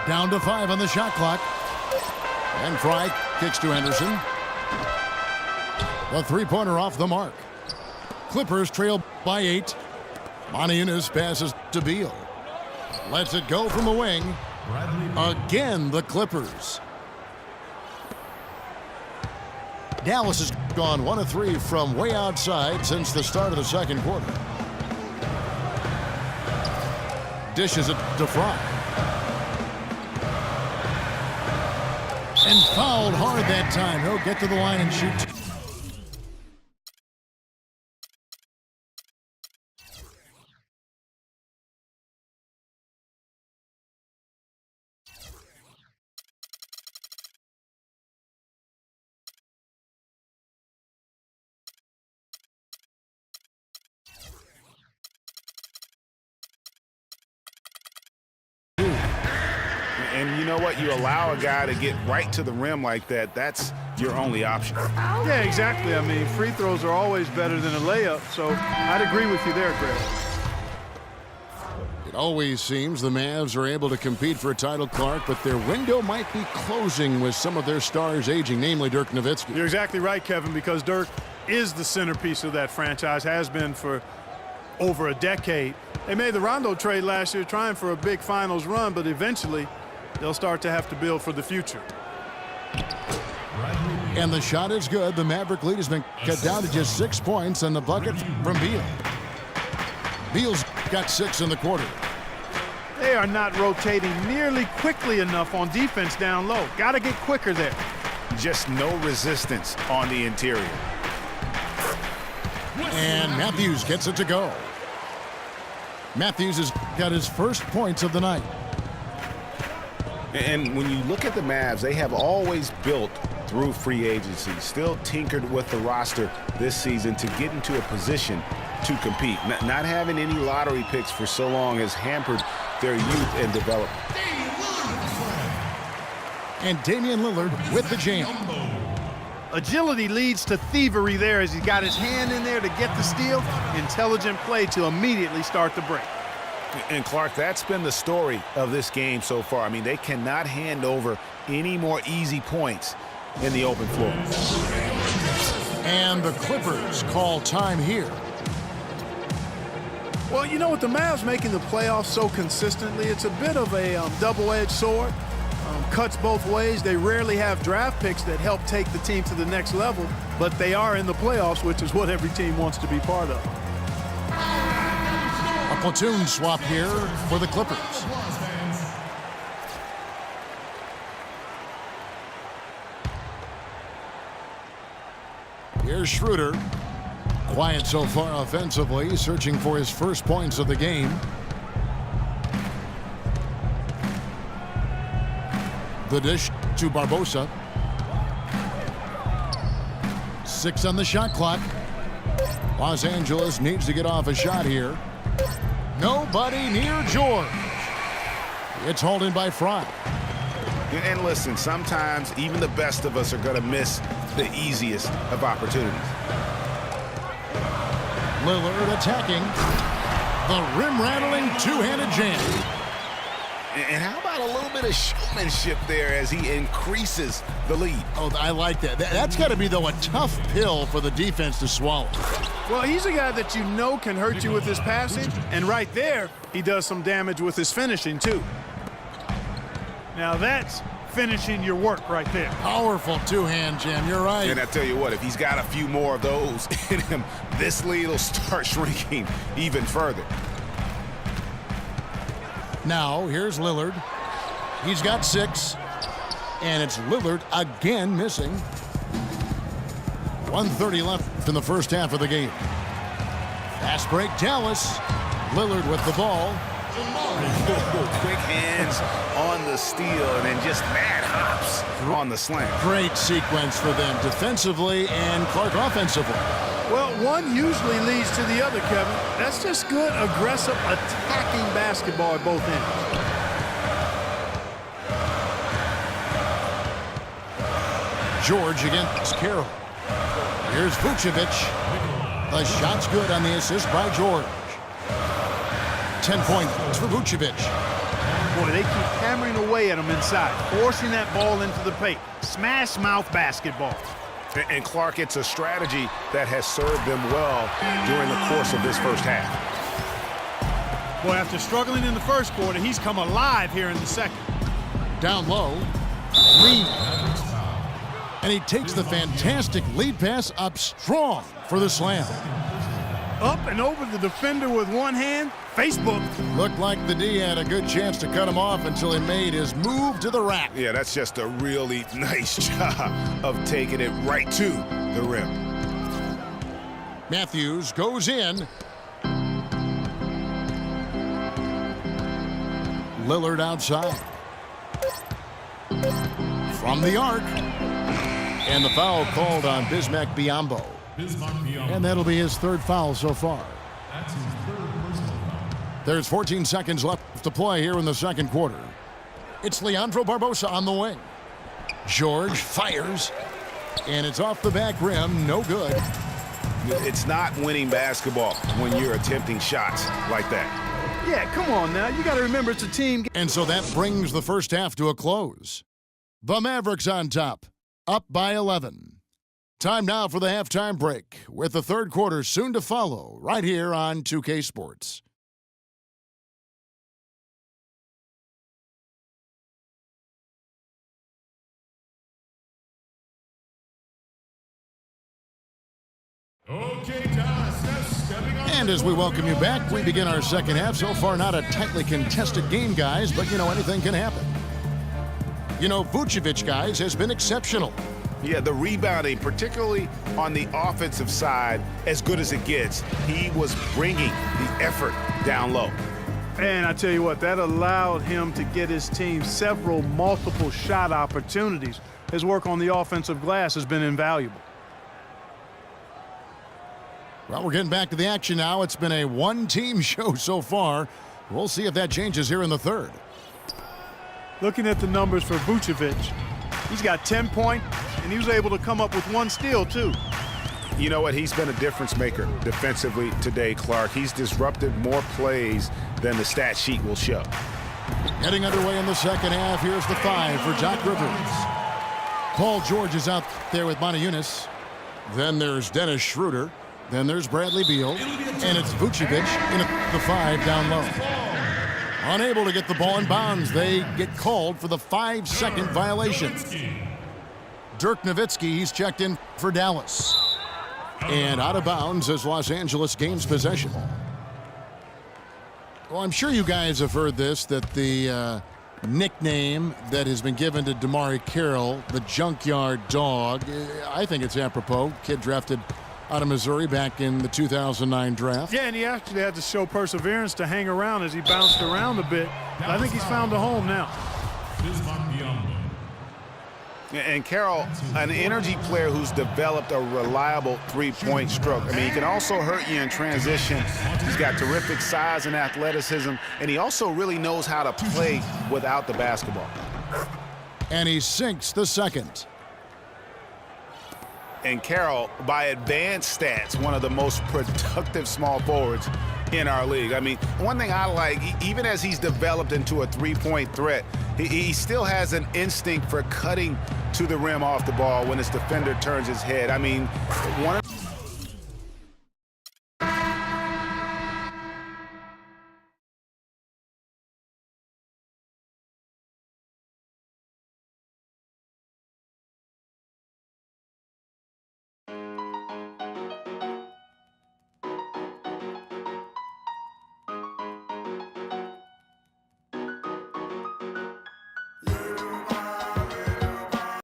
Down to 5 on the shot clock. And Fry kicks to Henderson. The three-pointer off the mark. Clippers trail by 8. Moniunas passes to Beal. Lets it go from the wing. Again, the Clippers. Dallas has gone 1 of 3 from way outside since the start of the second quarter. Dishes it to Fry. And fouled hard that time. He'll get to the line and shoot. And you know what? You allow a guy to get right to the rim like that, that's your only option. Yeah, exactly. I mean, free throws are always better than a layup, so I'd agree with you there, Greg. It always seems the Mavs are able to compete for a title, Clark, but their window might be closing with some of their stars aging, namely Dirk Nowitzki. You're exactly right, Kevin, because Dirk is the centerpiece of that franchise, has been for over a decade. They made the Rondo trade last year trying for a big finals run, but eventually they'll start to have to build for the future. And the shot is good. The Maverick lead has been cut down to just 6 points, and the bucket from Beal. Beal's got 6 in the quarter. They are not rotating nearly quickly enough on defense down low. Got to get quicker there. Just no resistance on the interior. And Matthews gets it to go. Matthews has got his first points of the night. And when you look at the Mavs, they have always built through free agency, still tinkered with the roster this season to get into a position to compete. Not having any lottery picks for so long has hampered their youth and development. And Damian Lillard with the jam. Agility leads to thievery there as he got his hand in there to get the steal. Intelligent play to immediately start the break. And Clark, that's been the story of this game so far. I mean, they cannot hand over any more easy points in the open floor. And the Clippers call time here. Well, you know, with the Mavs making the playoffs so consistently, it's a bit of a double-edged sword. Cuts both ways. They rarely have draft picks that help take the team to the next level, but they are in the playoffs, which is what every team wants to be part of. A platoon swap here for the Clippers. Here's Schroeder. Quiet so far offensively, searching for his first points of the game. The dish to Barbosa. 6 on the shot clock. Los Angeles needs to get off a shot here. Nobody near George. It's hauled in by Fry. And listen, sometimes even the best of us are going to miss the easiest of opportunities. Lillard attacking. The rim-rattling two-handed jam. And how about a little bit of showmanship there as he increases the lead? Oh, I like that. That's got to be, though, a tough pill for the defense to swallow. Well, he's a guy that you know can hurt you with his passing, and right there, he does some damage with his finishing, too. Now that's finishing your work right there. Powerful two-hand jam, you're right. And I tell you what, if he's got a few more of those in him, this lead will start shrinking even further. Now, here's Lillard. He's got 6. And it's Lillard again missing. 1:30 left in the first half of the game. Fast break, Dallas. Lillard with the ball. Quick hands on the steal and then just mad hops on the slam. Great sequence for them defensively and Clark offensively. Well, one usually leads to the other, Kevin. That's just good, aggressive, attacking basketball at both ends. George against Carroll. Here's Vucevic. The shot's good on the assist by George. 10 points for Vucevic. Boy, they keep hammering away at him inside, forcing that ball into the paint. Smash mouth basketball. And Clark, it's a strategy that has served them well during the course of this first half. Boy, after struggling in the first quarter, he's come alive here in the second. Down low, Green. And he takes the fantastic lead pass up strong for the slam. Up and over the defender with one hand. Facebook. Looked like the D had a good chance to cut him off until he made his move to the rack. Yeah, that's just a really nice job of taking it right to the rim. Matthews goes in. Lillard outside. From the arc. And the foul called on Bismack Biyombo. And that'll be his third foul so far. That's his third personal foul. There's 14 seconds left to play here in the second quarter. It's Leandro Barbosa on the wing. George fires. And it's off the back rim. No good. It's not winning basketball when you're attempting shots like that. Yeah, come on now. You got to remember it's a team. And so that brings the first half to a close. The Mavericks on top, up by 11. Time now for the halftime break, with the third quarter soon to follow, right here on 2K Sports. Okay, Dallas, stepping on. And as we welcome you back, we begin our second half. So far, not a tightly contested game, guys, but you know, anything can happen. You know, Vucevic, guys, has been exceptional. Yeah, the rebounding, particularly on the offensive side, as good as it gets. He was bringing the effort down low. And I tell you what, that allowed him to get his team several multiple shot opportunities. His work on the offensive glass has been invaluable. Well, we're getting back to the action now. It's been a one-team show so far. We'll see if that changes here in the third. Looking at the numbers for Vucevic, he's got 10 points, and he was able to come up with one steal, too. You know what? He's been a difference maker defensively today, Clark. He's disrupted more plays than the stat sheet will show. Getting underway in the second half. Here's the 5 for Doc Rivers. Paul George is out there with Monty Eunice. Then there's Dennis Schroeder. Then there's Bradley Beal. And it's Vucevic in at the 5 down low. Unable to get the ball in bounds. They get called for the 5-second violation. Dirk Nowitzki, he's checked in for Dallas. And out of bounds as Los Angeles gains possession. Well, I'm sure you guys have heard this, that the nickname that has been given to DeMarre Carroll, the Junkyard Dog, I think it's apropos. Kid drafted out of Missouri back in the 2009 draft. Yeah, and he actually had to show perseverance to hang around as he bounced around a bit. I think he's found a home now. And Carroll, an energy player who's developed a reliable three-point stroke. I mean, he can also hurt you in transition. He's got terrific size and athleticism, and he also really knows how to play without the basketball. And he sinks the second. And Carroll, by advanced stats, one of the most productive small forwards in our league. I mean, one thing I like, even as he's developed into a three-point threat, he still has an instinct for cutting to the rim off the ball when his defender turns his head. I mean, one of